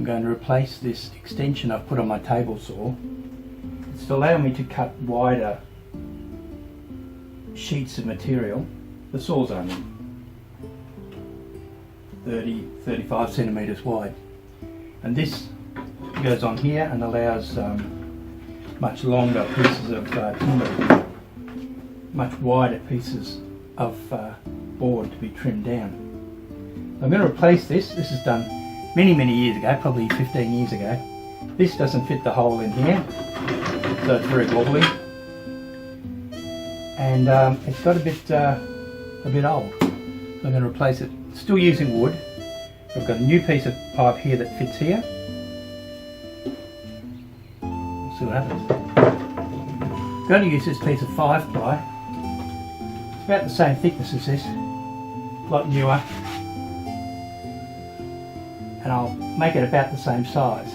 I'm going to replace this extension I've put on my table saw. It's to allow me to cut wider sheets of material. The saw's only 30-35 centimetres wide, and this goes on here and allows much longer pieces of timber, much wider pieces of board to be trimmed down. I'm going to replace this. This is done many years ago, probably 15 years ago. This doesn't fit the hole in here, so it's very wobbly, and it's got a bit old. So I'm going to replace it. Still using wood. I've got a new piece of pipe here that fits here. We'll see what happens. I'm going to use this piece of 5-ply. It's about the same thickness as this, a lot newer, and I'll make it about the same size.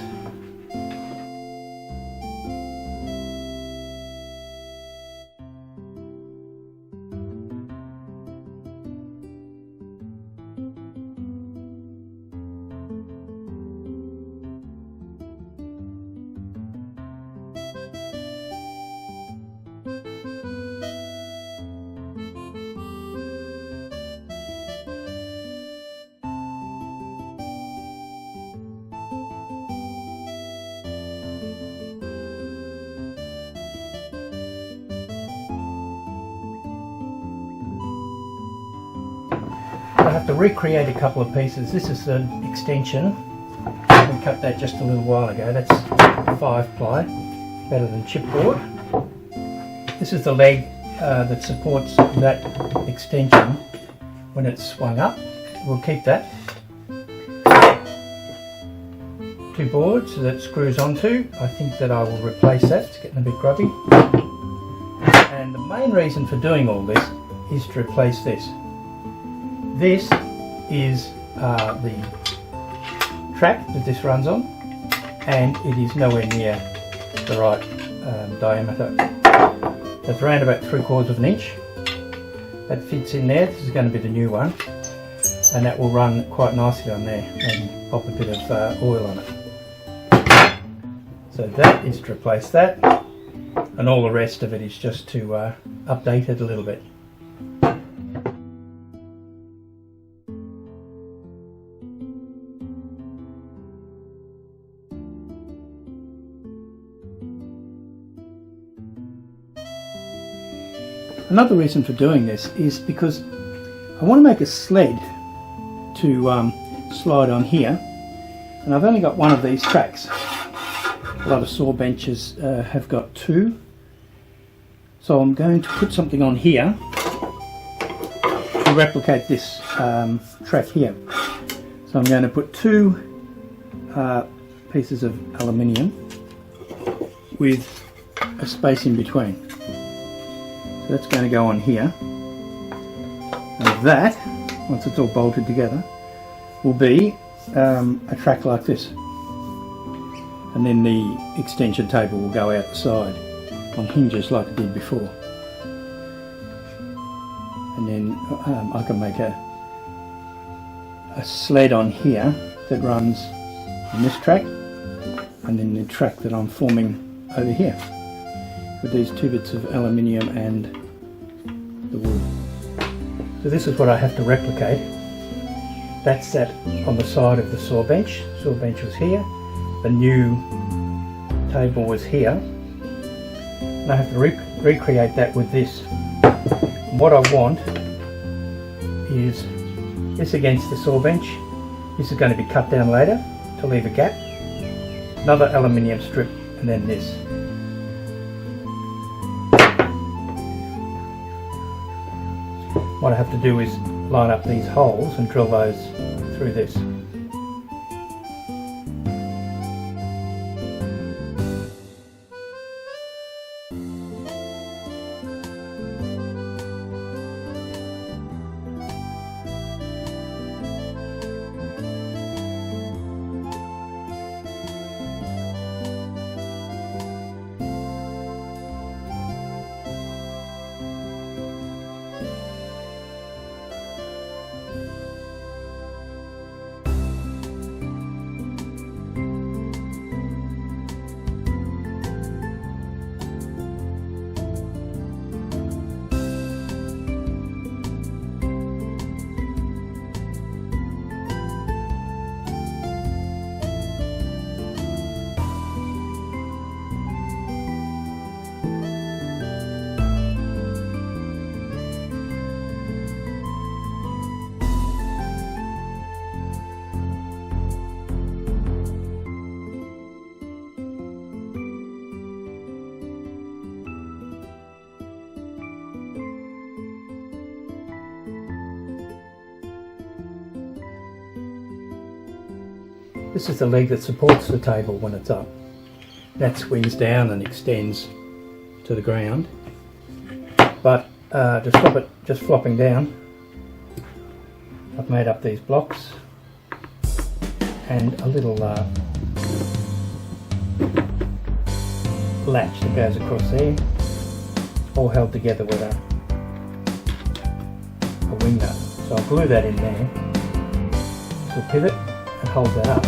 I have to recreate a couple of pieces. This is the extension. We cut that just a little while ago. That's 5-ply, better than chipboard. This is the leg that supports that extension when it's swung up. We'll keep that. 2 boards that screws onto. I think that I will replace that. It's getting a bit grubby. And the main reason for doing all this is to replace this. This is the track that this runs on, and it is nowhere near the right diameter. It's around about 3/4 of an inch. That fits in there. This is going to be the new one, and that will run quite nicely on there, and pop a bit of oil on it. So that is to replace that, and all the rest of it is just to update it a little bit. Another reason for doing this is because I want to make a sled to slide on here, and I've only got one of these tracks. A lot of saw benches have got 2, so I'm going to put something on here to replicate this track here. So I'm going to put 2 pieces of aluminium with a space in between. So that's going to go on here, and that, once it's all bolted together, will be a track like this, and then the extension table will go out the side on hinges like it did before, and then I can make a sled on here that runs on this track, and then the track that I'm forming over here with these 2 bits of aluminium and the wood. So this is what I have to replicate. That's that on the side of the saw bench. Saw bench was here, the new table was here, and I have to recreate that with this. And what I want is this against the saw bench. This is going to be cut down later to leave a gap. Another aluminium strip, and then this. What I have to do is line up these holes and drill those through this. This is the leg that supports the table when it's up. That swings down and extends to the ground. But to stop it just flopping down, I've made up these blocks and a little latch that goes across there, all held together with a wing nut. So I'll glue that in there to a pivot and hold that up.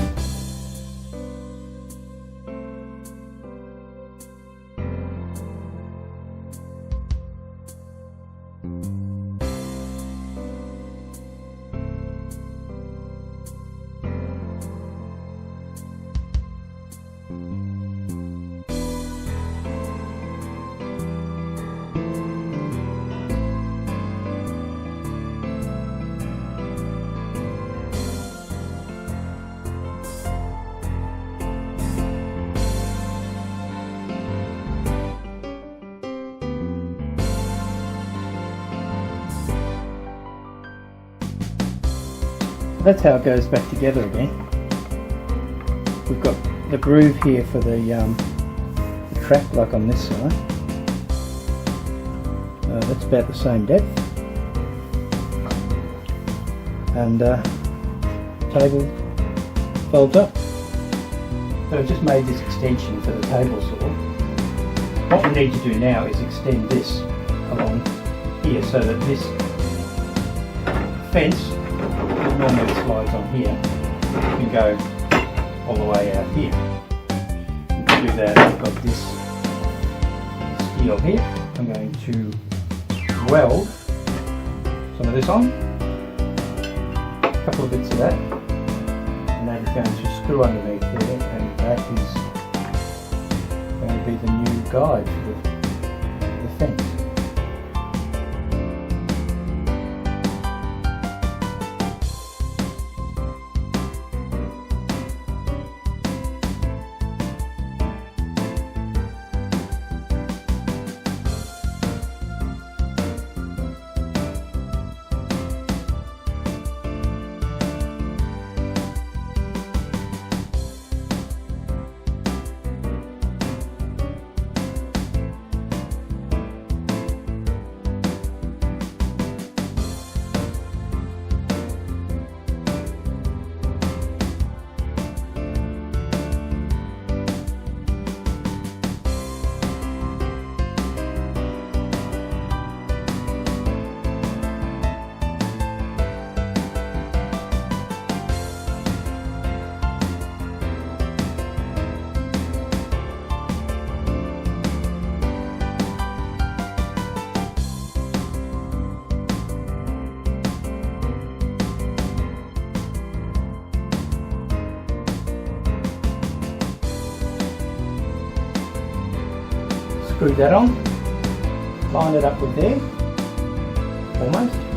That's how it goes back together again. We've got the groove here for the track, like on this side. That's about the same depth. And table folds up. So I've just made this extension for the table saw. What we need to do now is extend this along here so that this fence, normally it slides on here, can go all the way out here. And to do that, I've got this steel here. I'm going to weld some of this on, a couple of bits of that, and that is going to screw underneath there, and that is going to be the new guide for the fence. Screw that on, line it up with there, almost.